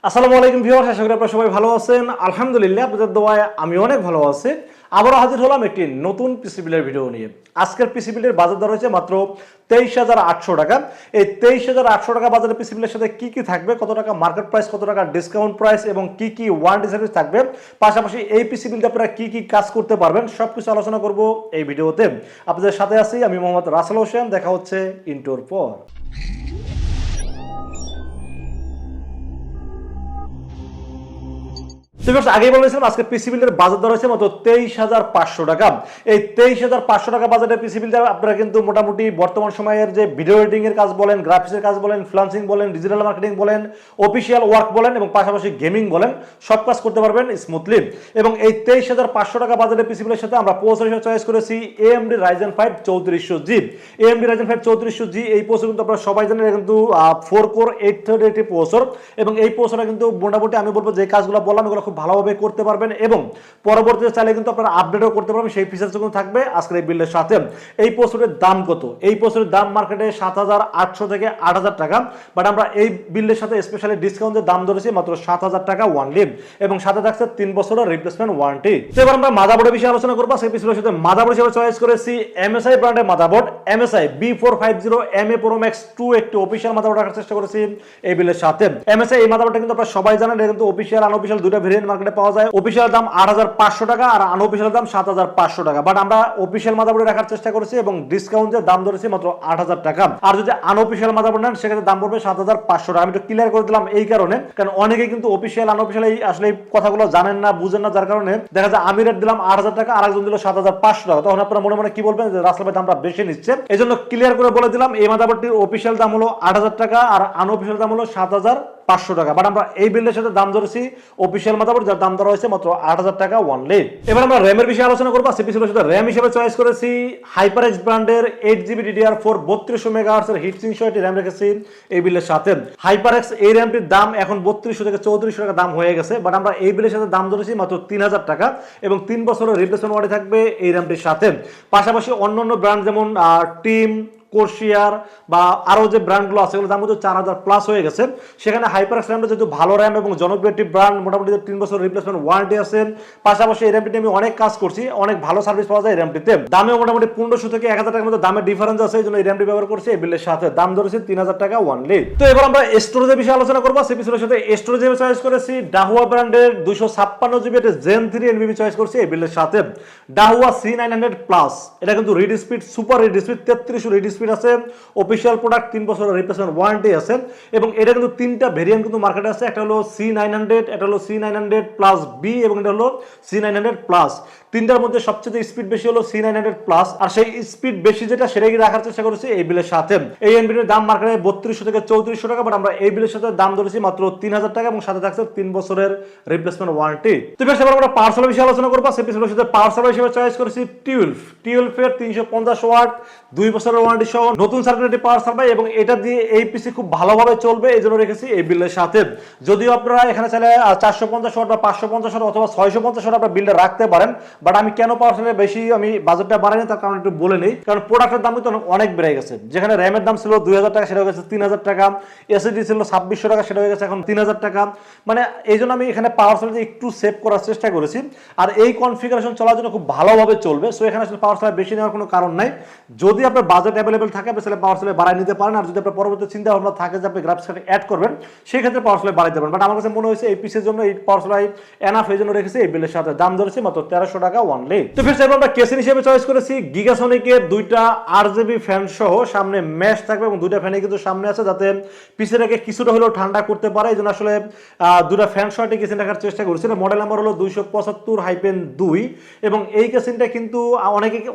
আসসালামু আলাইকুম ভিউয়ার্স, আশা করি আপনারা সবাই ভালো আছেন। আলহামদুলিল্লাহ, আপনাদের দোয়ায় আমি অনেক ভালো আছি। আবারও হাজির হলাম একটি নতুন পিসি বিলের ভিডিও নিয়ে। আজকের পিসি বিলের বাজার দর হচ্ছে মাত্র 23,800 টাকা। এই 23,800 টাকা বাজারের পিসি বিলের সাথে কি কি থাকবে, কত টাকা মার্কেট প্রাইস, কত টাকা ডিসকাউন্ট প্রাইস এবং কি কি ওয়ারেন্টি সার্ভিস থাকবে, পাশাপাশি এই পিসি বিলটা আপনারা কি কি কাজ করতে পারবেন, সবকিছু আলোচনা করব এই ভিডিওতে। আপনাদের সাথে আছি আমি মোহাম্মদ রাসেল হোসেন। দেখা হচ্ছে ইন্টোর পর। আগেই বলেছিলাম আজকে পিসি বিলের বাজার দর হচ্ছে মাত্র 23,500 টাকা। এই 23,500 টাকা বাজারের পিসি বিলটা আপনারা কিন্তু মোটামুটি বর্তমান সময়ের যে ভিডিও এডিটিং এর কাজ বলেন, গ্রাফিক্সের কাজ বলেন, ফ্রিল্যান্সিং বলেন, ডিজিটাল মার্কেটিং বলেন, অফিসিয়াল ওয়ার্ক বলেন এবং পাশাপাশি গেমিং বলেন, সব কাজ করতে পারবেন স্মুথলি। এবং এই 23,500 টাকা বাজারের পিসি বিলের সাথে আমরা প্রসেসর হিসেবে চয়েস করেছি AMD Ryzen 5 3400G। AMD Ryzen 5 3400G এই প্রসেসর কিন্তু আপনারা সবাই জানেন, এটা কিন্তু 4 কোর 830 প্রসেসর এবং এই প্রসেসরটা কিন্তু মোটামুটি আমি বলবো যে কাজগুলো বললাম এগুলো খুব ভালোভাবে করতে পারবেন এবং পরবর্তীতে চাইলে কিন্তু আপনারা আপডেটও করতে পারবেন। সেই ফিচারস গুলো থাকবে আজকের এই বিলের সাথে। এই প্রসেসরের দাম কত? এই প্রসেসরের দাম মার্কেটে 7,800 থেকে 8,000 টাকা, বাট আমরা এই বিলের সাথে স্পেশালি ডিসকাউন্টের দাম ধরেছি মাত্র 7,000 টাকা ওয়ানলি এবং সাথে থাকছে 3 বছরের রিপ্লেসমেন্ট ওয়ারেন্টি। তো এবার আমরা মাদারবোর্ডের বিষয়ে আলোচনা করব। সেই পিসির সাথে মাদারবোর্ড হিসেবে চয়েস করেছি MSI ব্র্যান্ডের motherboard MSI B450MA Pro Max 2, একটি অফিশিয়াল মাদারবোর্ড রাখার চেষ্টা করেছি এই বিলের সাথে। MSI এই মাদারবোর্ডটা কিন্তু আপনারা সবাই জানেন, এটা কিন্তু অফিশিয়াল আনঅফিশিয়াল দুটো ভেরিয়েন্ট মার্কেটে পাওয়া যায়। অফিশিয়াল দাম 8,500 টাকা আর আনঅফিশিয়াল দাম 7,500 টাকা, বাট আমরা অফিশিয়াল মাদারবোর্ডে রাখার চেষ্টা করেছি এবং ডিসকাউন্টের দাম ধরেছি মাত্র 8,000 টাকা। আর যদি আনঅফিশিয়াল মাদারবোর্ড নেন সেক্ষেত্রে দাম পড়বে 7,500 টাকা। আমি একটু ক্লিয়ার করে দিলাম এই কারণে, কারণ অনেকে কিন্তু অফিশিয়াল আনঅফিশিয়াল এই আসলে এই কথাগুলো জানেন না, বুঝেন না, যার কারণে দেখা যায় আমি রেট দিলাম 8,000 টাকা আর একজন দিল 7,500 টাকা। তখন আপনারা মনে মনে কি বলবেন যে রাসেল ভাই দামটা বেশি নিচ্ছে। এই জন্য ক্লিয়ার করে বলে দিলাম এই মাদারবোর্ডটির অফিশিয়াল দাম হলো 8,000 টাকা আর আনঅফিশিয়াল দাম হলো 7,500 টাকা, বাট আমরা এই বিলের সাথে দাম ধরেছি অফিশিয়াল মাদারবোর্ড যার দাম ধরা হয়েছে মাত্র 8,000 টাকা ওয়ানলি। এবার আমরা র্যামের বিষয়ে আলোচনা করব। সিপিসির সাথে র্যাম হিসেবে চয়েস করেছি HyperX ব্র্যান্ডের 8GB DDR4 3200 মেগাহার্টজ এর হিটসিঙ্ক সহ একটি র্যাম রেখেছি এই বিলের সাথে। HyperX এই র্যামটির দাম এখন 3200 থেকে 3400 টাকা দাম হয়ে গেছে, বাট আমরা এই বিলের সাথে দাম ধরেছি মাত্র 3,000 টাকা এবং 3 বছরের রিপ্লেসমেন্ট ওয়ারেন্টি থাকবে এই র্যামটির সাথে। পাশাপাশি অন্যান্য ব্র্যান্ড যেমন টিম, কোর্সিয়ার বা আরো যে ব্র্যান্ডগুলো আছে এগুলোর দাম কিন্তু 4,000 প্লাস হয়ে গেছে। সেখানে HyperX র্যামটা যেহেতু ভালো র্যাম এবং জনপ্রিয় একটি ব্র্যান্ড, মোটামুটি 3 বছর রিপ্লেসমেন্ট ওয়ারেন্টি আছে। পাশাপাশি এই র্যামটিতে আমি অনেক কাজ করছি, অনেক ভালো সার্ভিস পাওয়া যায় এই র্যামটিতে। দামে মোটামুটি 1500 থেকে 1,000 টাকার মধ্যে দামের ডিফারেন্স আছে, এই জন্য এই র্যামটি ব্যবহার করছি এই বিলের সাথে। দাম ধরেছি 3,000 টাকা ওয়ানলি। তো এবার আমরা স্টোরেজের বিষয়ে আলোচনা করবো। সিপিসির সাথে স্টোরেজ হিসেবে চয়েস করেছি ডাহুয়া ব্র্যান্ডের 256GB জেন 3 NVMe চয়েস করছি এই বিলের সাথে। ডাহুয়া C900 প্লাস, এটা কিন্তু read speed, super read speed, 3300 read speed আছে। অফিশিয়াল প্রোডাক্ট, 3 বছরের রিপ্লেসমেন্ট ওয়ারেন্টি আছে এবং এটা কিন্তু 3টা ভেরিয়েন্ট কিন্তু মার্কেটে আছে। একটা হলো C900, এটা হলো C900 প্লাস বি এবং এটা হলো C900 প্লাস। তিনটার মধ্যে সবচেয়ে স্পিড বেশি হলো C900 প্লাস, আর সেই স্পিড বেশি যেটা সেটাই রাখার চেষ্টা করেছি এই বিলের সাথে। এই এনভিডির দাম মার্কেটে 3200 থেকে 3400 টাকা, বাট আমরা এই বিলের সাথে দাম ধরেছি মাত্র 3,000 টাকা এবং সাথে থাকছে 3 বছরের রিপ্লেসমেন্ট ওয়ারেন্টি। তো এবার আমরা পাওয়ার সাপ্লাই বিষয়ে আলোচনা করব। সিপিসির সাথে পাওয়ার সাপ্লাই হিসেবে চয়েস করেছি 12 এর 350 ওয়াট 2 বছরের ওয়ারেন্টি সহ নতুন সার্কিট পাওয়ার সাপ্লাই এবং এটা দিয়ে এই পিসি খুব ভালোভাবে চলবে, এই জন্য রেখেছি এই বিলের সাথে। যদিও আপনারা এখানে চাইলে 450 ওয়াট বা 550 ওয়াট অথবা 650 ওয়াট আপনারা বিলটা রাখতে পারেন, বাট আমি কেন পাওয়ার সাপ্লাই বেশি আমি বাজেটটা বাড়াইনি তার কারণ একটু বলে নেই। কারণ প্রোডাক্টের দাম কিন্তু অনেক বেড়ে গেছে। যেখানে র্যামের দাম ছিল 2,000 টাকা সেটা হয়ে গেছে 3,000 টাকা, এসএসডি ছিল 2,600 টাকা সেটা হয়ে গেছে এখন 3,000 টাকা। মানে এই জন্য আমি এখানে পাওয়ার সাপ্লাই একটু সেভ করার চেষ্টা করেছি, আর এই কনফিগারেশন চলার জন্য খুব ভালোভাবে চলবে। সো এখানে আসলে পাওয়ার সাপ্লাই বেশি নেওয়ার কোনো কারণ নাই। যদি আপনার বাজেট অ্যাভেলেবেল থাকে আপনি তাহলে পাওয়ার সাপ্লাই বাড়াই নিতে পারেন, আর যদি আপনার পরবর্তী চিন্তা ভাবনা থাকে যে আপনি গ্রাফিক্স কার্ড অ্যাড করবেন সেই ক্ষেত্রে পাওয়ার সাপ্লাই বাড়াইতে পারেন। বাট আমার কাছে মনে হয়েছে এই পিসের জন্য এই পাওয়ার সাপ্লাই এনাফ, এই জন্য রেখেছি এই বিলের সাথে। দাম ধরেছি মাত্র 1,300 টাকা ওয়ানলি। তো ফির আমরা কেসিন হিসেবে চয়েস করেছি গিগাসনিকের 2টা RGB ফ্যান সহ সামনে ম্যাশ থাকবে এবং 2টা ফ্যানই কিন্তু সামনে আছে যাতে পিসেটাকে কিছুটা হলেও ঠান্ডা করতে পারে। এই জন্য আসলে 2টা ফ্যান সহ কেসিন রাখার চেষ্টা করেছি। মডেল নাম্বার হলো 275-2 এবং এই কেসিনটা কিন্তু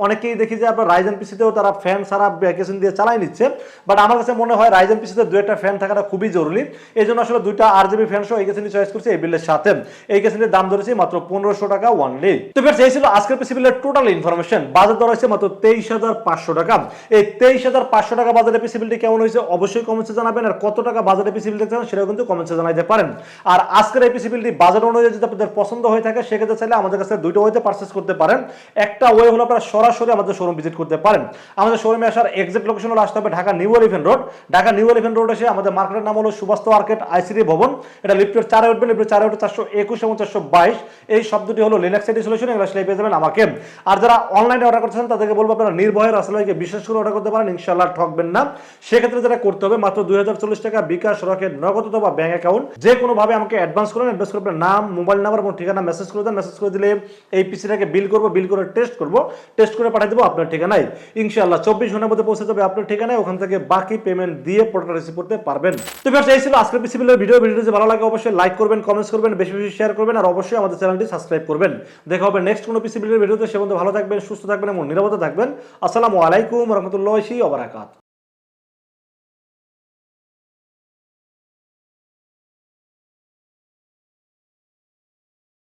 অনেকেই দেখি যে আপনার রাইজেন পিসিতেও তারা ফ্যান ছাড়া কেসিন দিয়ে চালাই নিচ্ছে, বাট আমার কাছে মনে হয় রাইজেন পিসিতে 2-একটা ফ্যান থাকাটা খুবই জরুরি। এই জন্য আসলে 2টা RGB ফ্যান সহ এই কেসিনটি চয়েস করছি এই বিলের সাথে। এই কেসিনটির দাম ধরেছি মাত্র 1,500 টাকা ওয়ানলি। তো ফ্রেন্ডস এই ছিল আজকের পিসি বিলের টোটাল ইনফরমেশন। বাজার দর হয়েছে মাত্র 23,500 টাকা। এই 23,500 টাকা বাজারে পিসি বিলটি কেমন হয়েছে অবশ্যই কমেন্টসে জানাবেন, আর কত টাকা বাজারে পিসি বিল দেখতে চান সেটাও কিন্তু কমেন্টসে জানাইতে পারেন। আর আজকের এই পিসি বিলটি বাজার অনুযায়ী যদি আপনাদের পছন্দ হয়ে থাকে সেক্ষেত্রে চাইলে আমাদের কাছে 2টা ওয়েতে পারচেজ করতে পারেন। একটা ওয়ে হলো আপনারা সরাসরি আমাদের শোরুম ভিজিট করতে পারেন। আমাদের শোরুমে আসার এক্সাক্ট লোকেশন হলো আসতে হবে Dhaka new elephant road. Dhaka new elephant road এসে আমাদের মার্কেটের নাম হলো সুবাস্ত মার্কেট আইসিডি ভবন। এটা লিফটের 4 উঠবেন, লিফটের 4 উঠে 421 এবং 422 এই শব্দটি হলো লিনাক্স আইডি সলিউশন। এগুলো আসলে পেয়ে যাবেন আমাকে। আর যারা অনলাইনে অর্ডার করছেন তাদেরকে বলবো আপনারা নির্ভয়ে রাসেল ভাইকে বিশেষ করে অর্ডার করতে পারেন, ইনশাআল্লাহ ঠকবেন না। সেক্ষেত্রে যেটা করতে হবে মাত্র 2040 টাকা বিকাশ, রকেট, নগদ অথবা ব্যাংক অ্যাকাউন্ট যে কোনো ভাবে আমাকে অ্যাডভান্স করেন। অ্যাডভান্স করে আপনার নাম, মোবাইল নাম্বার এবং ঠিকানা মেসেজ করে দেন। মেসেজ করে দিলে এই পিসিটাকে বিল করবো, বিল করে টেস্ট করবো, টেস্ট করে পাঠিয়ে দেবো আপনার ঠিকানায়। ইনশাআল্লাহ 24 ঘন্টার মধ্যে পৌঁছে যাবে আপনার ঠিকানায়। ওখান থেকে বাকি পেমেন্ট দিয়ে প্রোডাক্ট রিসিভ করতে পারবেন। তো ভিউয়ার্স, এই ছিল আজকের পিসি বিলের ভিডিও। ভিডিওটি যদি ভালো লাগে অবশ্যই লাইক করবেন, কমেন্টস করবেন, বেশি বেশি শেয়ার করবেন, আর অবশ্যই আমাদের চ্যানেলটি সাবস্ক্রাইব করবেন। দেখা হবে নেক্সট কোনো পিসি বিলের ভিডিওতে। সে পর্যন্ত ভালো থাকবেন, সুস্থ থাকবেন এবং নিরাপদে থাকবেন। আসসালামু আলাইকুম ওয়া রাহমাতুল্লাহি ওয়া বারাকাতুহু।